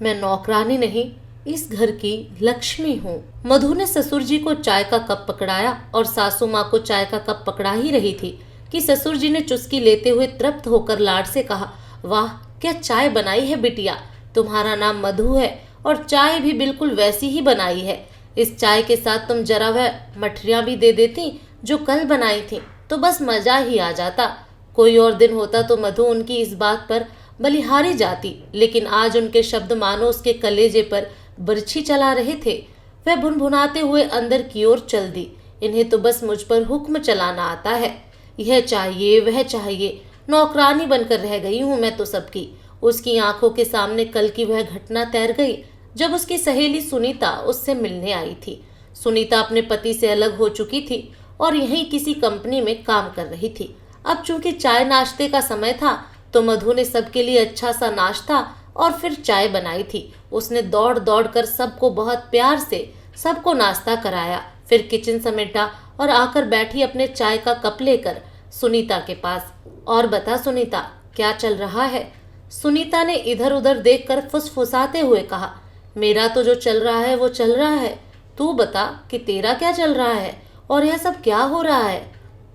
मैं नौकरानी नहीं, इस घर की लक्ष्मी हूँ। मधु ने ससुर जी को चाय का कप पकड़ाया और सासू माँ को चाय का कप पकड़ा ही रही थी कि ससुर जी ने चुस्की लेते हुए तृप्त होकर लाड से कहा, वाह क्या चाय बनाई है बिटिया, तुम्हारा नाम मधु है और चाय भी बिल्कुल वैसी ही बनाई है। इस चाय के साथ तुम जरा वह मठरियाँ भी दे देती जो कल बनाई थी तो बस मजा ही आ जाता। कोई और दिन होता तो मधु उनकी इस बात पर बलिहारी जाती, लेकिन आज उनके शब्द मानो उसके कलेजे पर बरछी चला रहे थे। वह भुनभुनाते हुए अंदर की ओर चल दी। इन्हें तो बस मुझ पर हुक्म चलाना आता है, यह चाहिए वह चाहिए, नौकरानी बनकर रह गई हूं मैं तो सबकी। उसकी आंखों के सामने कल की वह घटना तैर गई जब उसकी सहेली सुनीता उससे मिलने आई थी। सुनीता अपने पति से अलग हो चुकी थी और यहीं किसी कंपनी में काम कर रही थी। अब चूंकि चाय नाश्ते का समय था तो मधु ने सबके लिए अच्छा सा नाश्ता और फिर चाय बनाई थी। उसने दौड़ दौड़ कर सबको बहुत प्यार से सबको नाश्ता कराया, फिर किचन समेटा और आकर बैठी अपने चाय का कप लेकर सुनीता के पास। और बता सुनीता, क्या चल रहा है? सुनीता ने इधर उधर देखकर फुसफुसाते हुए कहा, मेरा तो जो चल रहा है वो चल रहा है, तू बता कि तेरा क्या चल रहा है और यह सब क्या हो रहा है?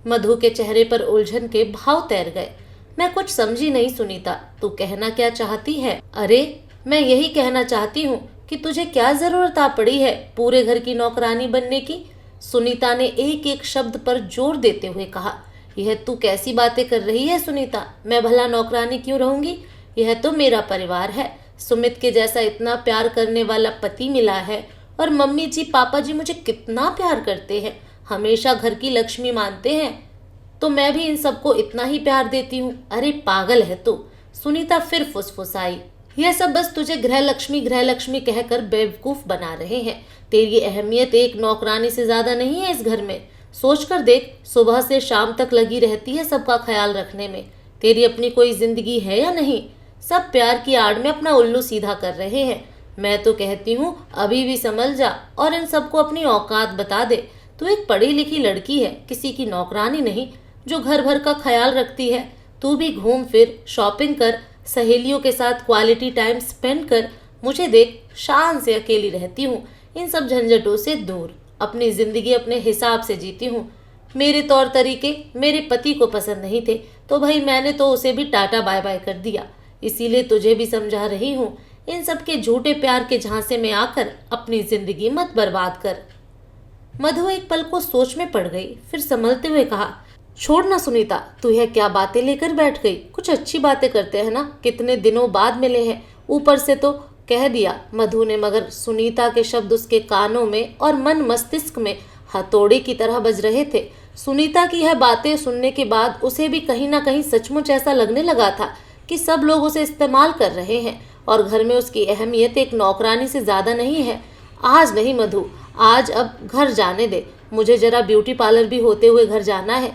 मधु के चेहरे पर उलझन के भाव तैर गए। मैं कुछ समझी नहीं सुनीता, तू कहना क्या चाहती है? अरे मैं यही कहना चाहती हूँ कि तुझे क्या जरूरत आ पड़ी है पूरे घर की नौकरानी बनने की? सुनीता ने एक एक शब्द पर जोर देते हुए कहा। यह तू कैसी बातें कर रही है सुनीता? मैं भला नौकरानी क्यों रहूंगी? यह तो मेरा परिवार है। सुमित के जैसा इतना प्यार करने वाला पति मिला है और मम्मी जी पापा जी मुझे कितना प्यार करते हैं, हमेशा घर की लक्ष्मी मानते हैं, तो मैं भी इन सबको इतना ही प्यार देती हूँ। अरे पागल है तू, सुनीता फिर फुसफुसाई। यह सब बस तुझे गृह लक्ष्मी कहकर बेवकूफ बना रहे हैं। तेरी अहमियत एक नौकरानी से ज्यादा नहीं है इस घर में। सोच कर देख, सुबह से शाम तक लगी रहती है सबका ख्याल रखने में। तेरी अपनी कोई जिंदगी है या नहीं? सब प्यार की आड़ में अपना उल्लू सीधा कर रहे हैं। मैं तो कहती हूँ अभी भी संभल जा और इन सबको अपनी औकात बता दे। तू एक पढ़ी लिखी लड़की है, किसी की नौकरानी नहीं जो घर भर का ख्याल रखती है। तू भी घूम फिर, शॉपिंग कर, सहेलियों के साथ क्वालिटी टाइम स्पेंड कर। मुझे देख, शान से अकेली रहती हूँ, इन सब झंझटों से दूर, अपनी जिंदगी अपने हिसाब से जीती हूँ। मेरे तौर तरीके मेरे पति को पसंद नहीं थे तो भाई मैंने तो उसे भी टाटा बाय बाय कर दिया। इसीलिए तुझे भी समझा रही हूँ, इन सब के झूठे प्यार के झांसे में आकर अपनी जिंदगी मत बर्बाद कर। मधु एक पल को सोच में पड़ गई, फिर संभलते हुए कहा, छोड़ ना सुनीता, तू यह क्या बातें लेकर बैठ गई? कुछ अच्छी बातें करते हैं ना, कितने दिनों बाद मिले हैं, ऊपर से तो कह दिया मधु ने, मगर सुनीता के शब्द उसके कानों में और मन मस्तिष्क में हथौड़े की तरह बज रहे थे। सुनीता की यह बातें सुनने के बाद उसे भी कहीं ना कहीं सचमुच ऐसा लगने लगा था कि सब लोग उसे इस्तेमाल कर रहे हैं और घर में उसकी अहमियत एक नौकरानी से ज्यादा नहीं है। आज नहीं मधु, आज अब घर जाने दे, मुझे जरा ब्यूटी पार्लर भी होते हुए घर जाना है।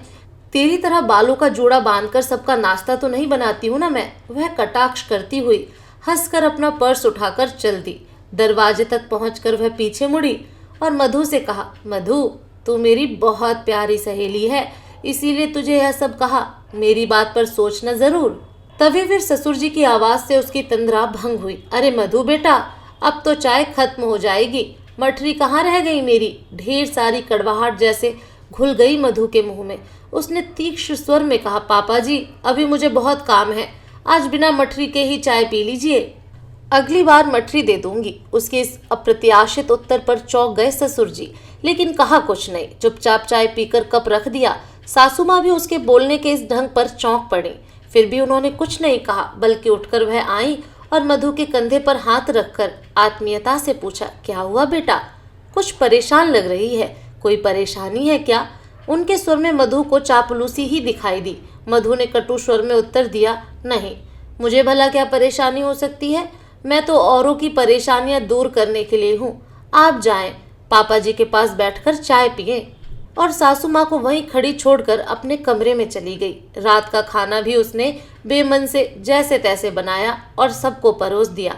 तेरी तरह बालों का जोड़ा बांधकर सबका नाश्ता तो नहीं बनाती हूँ ना मैं। वह कटाक्ष करती हुई हंसकर अपना पर्स उठाकर चल दी। दरवाजे तक पहुंचकर वह पीछे मुड़ी और मधु से कहा, मधु तू मेरी बहुत प्यारी सहेली है, इसीलिए तुझे यह सब कहा, मेरी बात पर सोचना जरूर। तभी फिर ससुर जी की आवाज से उसकी तंद्रा भंग हुई। अरे मधु बेटा, अब तो चाय खत्म हो जाएगी, मठरी कहाँ रह गई मेरी? ढेर सारी कड़वाहट जैसे घुल गई मधु के मुंह में। उसने तीक्ष्ण स्वर में कहा, पापा जी अभी मुझे बहुत काम है, आज बिना मठरी के ही चाय पी लीजिए, अगली बार मठरी दे दूंगी। उसके इस अप्रत्याशित उत्तर पर चौंक गए ससुर जी, लेकिन कहा कुछ नहीं, चुपचाप चाय पीकर कप रख दिया। सासू माँ भी उसके बोलने के इस ढंग पर चौंक पड़ी, फिर भी उन्होंने कुछ नहीं कहा, बल्कि उठकर वह आई और मधु के कंधे पर हाथ रखकर आत्मीयता से पूछा, क्या हुआ बेटा? कुछ परेशान लग रही है, कोई परेशानी है क्या? उनके स्वर में मधु को चापलूसी ही दिखाई दी। मधु ने कटु स्वर में उत्तर दिया, नहीं, मुझे भला क्या परेशानी हो सकती है, मैं तो औरों की परेशानियां दूर करने के लिए हूँ। आप जाएं, पापा जी के पास बैठकर चाय पिए। और सासू माँ को वहीं खड़ी छोड़कर अपने कमरे में चली गई। रात का खाना भी उसने बेमन से जैसे तैसे बनाया और सबको परोस दिया।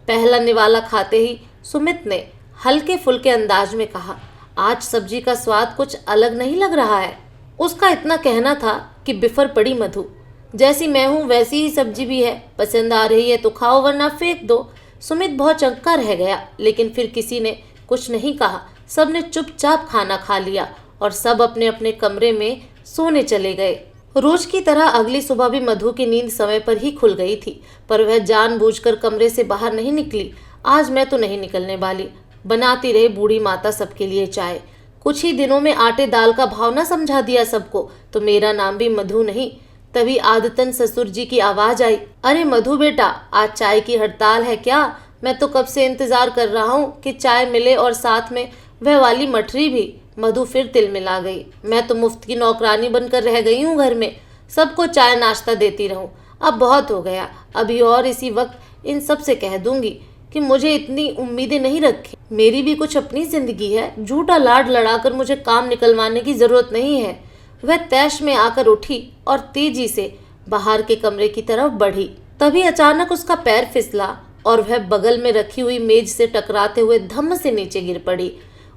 पहला निवाला खाते ही सुमित ने हल्के फुल्के अंदाज में कहा, आज सब्जी का स्वाद कुछ अलग नहीं लग रहा है। उसका इतना कहना था कि बिफर पड़ी मधु, जैसी मैं हूँ वैसी ही सब्जी भी है, पसंद आ रही है तो खाओ वरना फेंक दो। सुमित बहुत चौंका रह गया, लेकिन फिर किसी ने कुछ नहीं कहा। सबने चुपचाप खाना खा लिया और सब अपने अपने कमरे में सोने चले गए। रोज की तरह अगली सुबह भी मधु की नींद समय पर ही खुल गई थी, पर वह जानबूझकर कमरे से बाहर नहीं निकली। आज मैं तो नहीं निकलने वाली, बनाती रही बूढ़ी माता सबके लिए चाय। कुछ ही दिनों में आटे दाल का भाव न समझा दिया सबको, तो मेरा नाम भी मधु नहीं। तभी आदतन ससुर जी की आवाज आई, अरे मधु बेटा, आज चाय की हड़ताल है क्या? मैं तो कब से इंतजार कर रहा हूँ कि चाय मिले और साथ में वह वाली मठरी भी। मधु फिर तिलमिला गई। मैं तो मुफ्त की नौकरानी बनकर रह गई हूँ घर में, सबको चाय नाश्ता देती रहूँ। अब बहुत हो गया, अभी और इसी वक्त इन सब से कह दूंगी कि मुझे इतनी उम्मीदें नहीं रखी। मेरी भी कुछ अपनी जिंदगी है, झूठा लाड लड़ाकर मुझे काम निकलवाने की जरूरत नहीं है। वह तैश में आकर उठी और तेजी से बाहर के कमरे की तरफ बढ़ी। तभी अचानक उसका पैर फिसला और वह बगल में रखी हुई मेज से टकराते हुए धम्म से नीचे गिर पड़ी।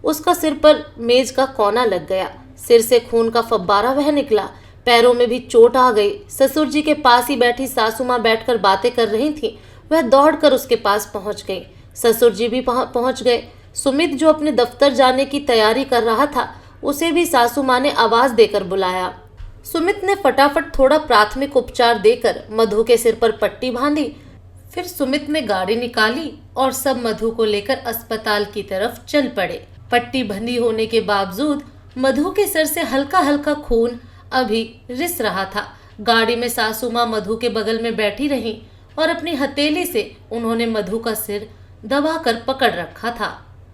उसका सिर पर मेज का कोना लग गया, सिर से खून का फव्वारा बह निकला, पैरों में भी चोट आ गई। ससुर जी के पास ही बैठी सासू माँ बैठकर बातें कर रही थी। वह दौड़कर उसके पास पहुंच गई। ससुर जी भी पहुंच गए। सुमित जो अपने दफ्तर जाने की तैयारी कर रहा था, उसे भी सासू माँ ने आवाज देकर बुलाया। सुमित ने फटाफट थोड़ा प्राथमिक उपचार देकर मधु के सिर पर पट्टी बांधी। फिर सुमित ने गाड़ी निकाली और सब मधु को लेकर अस्पताल की तरफ चल पड़े। पट्टी बंधी होने के बावजूद मधु के सिर से हल्का हल्का खून अभी रिस रहा था। गाड़ी में सासू माँ मधु के बगल में बैठी रहीं और अपनी हथेली से उन्होंने मधु का सिर दबाकर पकड़ रखा था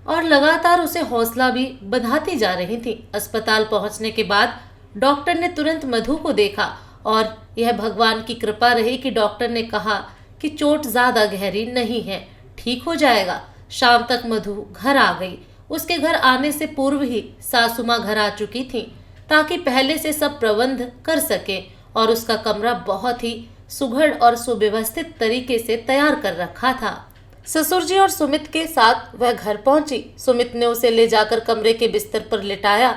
और लगातार उसे हौसला भी बंधाती जा रही थी। अस्पताल पहुंचने के बाद डॉक्टर ने तुरंत मधु को देखा और यह भगवान की कृपा रही कि डॉक्टर ने कहा कि चोट ज्यादा गहरी नहीं है, ठीक हो जाएगा। शाम तक मधु घर आ गई। उसके घर आने से पूर्व ही सासू माँ घर आ चुकी थी ताकि पहले से सब प्रबंध कर सके और उसका कमरा बहुत ही सुघड़ और सुव्यवस्थित तरीके से तैयार कर रखा था। ससुर जी और सुमित के साथ वह घर पहुंची। सुमित ने उसे ले जाकर कमरे के बिस्तर पर लिटाया।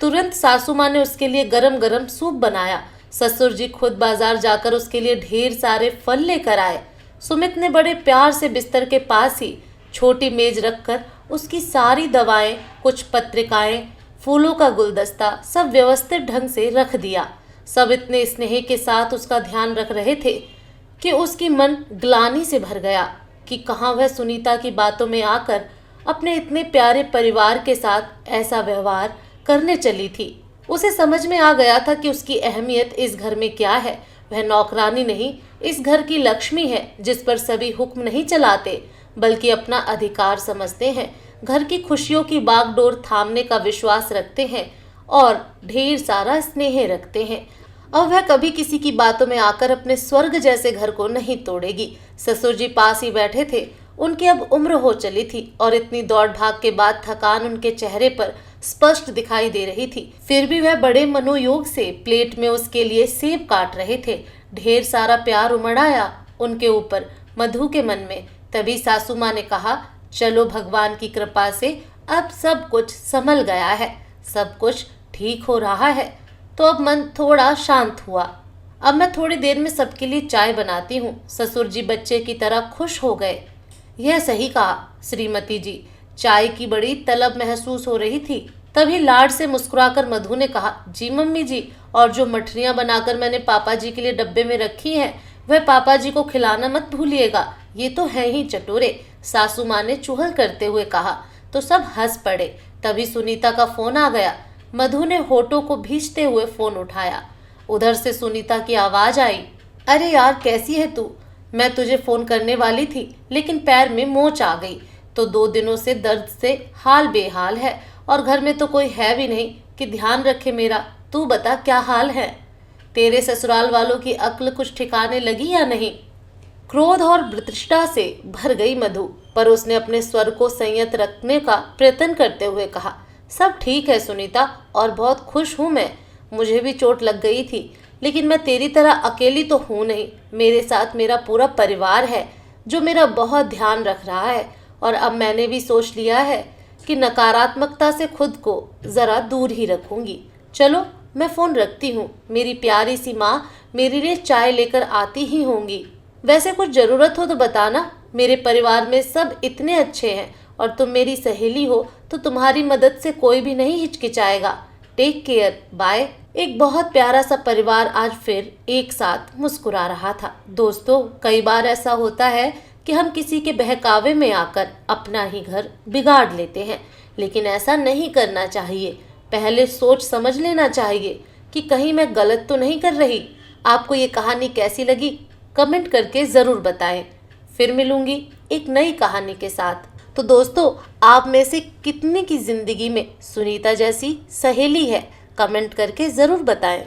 तुरंत सासू माँ ने उसके लिए गरम गरम सूप बनाया। ससुर जी खुद बाजार जाकर उसके लिए ढेर सारे फल लेकर आए। सुमित ने बड़े प्यार से बिस्तर के पास ही छोटी मेज रखकर उसकी सारी दवाएं, कुछ पत्रिकाएं, फूलों का गुलदस्ता सब व्यवस्थित ढंग से रख दिया। सब इतने स्नेह के साथ उसका ध्यान रख रहे थे कि उसकी मन ग्लानि से भर गया कि कहाँ वह सुनीता की बातों में आकर अपने इतने प्यारे परिवार के साथ ऐसा व्यवहार करने चली थी। उसे समझ में आ गया था कि उसकी अहमियत इस घर में क्या है। वह नौकरानी नहीं, इस घर की लक्ष्मी है जिस पर सभी हुक्म नहीं चलाते बल्कि अपना अधिकार समझते हैं, घर की खुशियों की बागडोर थामने का विश्वास रखते हैं और ढेर सारा स्नेह रखते हैं। अब वह कभी किसी की बातों में आकर अपने स्वर्ग जैसे घर को नहीं तोड़ेगी। ससुर जी पास ही बैठे थे। उनकी अब उम्र हो चली थी और इतनी दौड़ भाग के बाद थकान उनके चेहरे पर स्पष्ट दिखाई दे रही थी। फिर भी वह बड़े मनोयोग से प्लेट में उसके लिए सेब काट रहे थे। ढेर सारा प्यार उमड़ आया उनके ऊपर मधु के मन में। तभी सासू माँ ने कहा, चलो भगवान की कृपा से अब सब कुछ संभल गया है, सब कुछ ठीक हो रहा है। तो अब मन थोड़ा शांत हुआ। अब मैं थोड़ी देर में सबके लिए चाय बनाती हूँ। ससुर जी बच्चे की तरह खुश हो गए। यह सही कहा श्रीमती जी, चाय की बड़ी तलब महसूस हो रही थी। तभी लाड से मुस्कुराकर मधु ने कहा, जी मम्मी जी, और जो मठरियाँ बनाकर मैंने पापा जी के लिए डब्बे में रखी हैं वह पापा जी को खिलाना मत भूलिएगा, ये तो है ही चटोरे, सासू माँ ने चुहल करते हुए कहा। तो सब हंस पड़े। तभी सुनीता का फोन आ गया। मधु ने होठों को भींचते हुए फोन उठाया। उधर से सुनीता की आवाज आई, अरे यार कैसी है तू? मैं तुझे फोन करने वाली थी लेकिन पैर में मोच आ गई, तो 2 दिनों से दर्द से हाल बेहाल है और घर में तो कोई है भी नहीं कि ध्यान रखे मेरा। तू बता क्या हाल है? तेरे ससुराल वालों की अक्ल कुछ ठिकाने लगी या नहीं? क्रोध और प्रतिष्ठा से भर गई मधु, पर उसने अपने स्वर को संयत रखने का प्रयत्न करते हुए कहा, सब ठीक है सुनीता और बहुत खुश हूँ मैं। मुझे भी चोट लग गई थी लेकिन मैं तेरी तरह अकेली तो हूँ नहीं। मेरे साथ मेरा पूरा परिवार है जो मेरा बहुत ध्यान रख रहा है और अब मैंने भी सोच लिया है कि नकारात्मकता से खुद को ज़रा दूर ही रखूँगी। चलो मैं फ़ोन रखती हूँ, मेरी प्यारी सी माँ मेरे लिए चाय लेकर आती ही होंगी। वैसे कुछ ज़रूरत हो तो बताना, मेरे परिवार में सब इतने अच्छे हैं और तुम मेरी सहेली हो तो तुम्हारी मदद से कोई भी नहीं हिचकिचाएगा। Take care, bye. एक बहुत प्यारा सा परिवार आज फिर एक साथ मुस्कुरा रहा था। दोस्तों, कई बार ऐसा होता है कि हम किसी के बहकावे में आकर अपना ही घर बिगाड़ लेते हैं, लेकिन ऐसा नहीं करना चाहिए। पहले सोच समझ लेना चाहिए कि कहीं मैं गलत तो नहीं कर रही। आपको ये कहानी कैसी लगी कमेंट करके ज़रूर बताएं। फिर मिलूंगी एक नई कहानी के साथ। तो दोस्तों, आप में से कितने की ज़िंदगी में सुनीता जैसी सहेली है, कमेंट करके ज़रूर बताएं।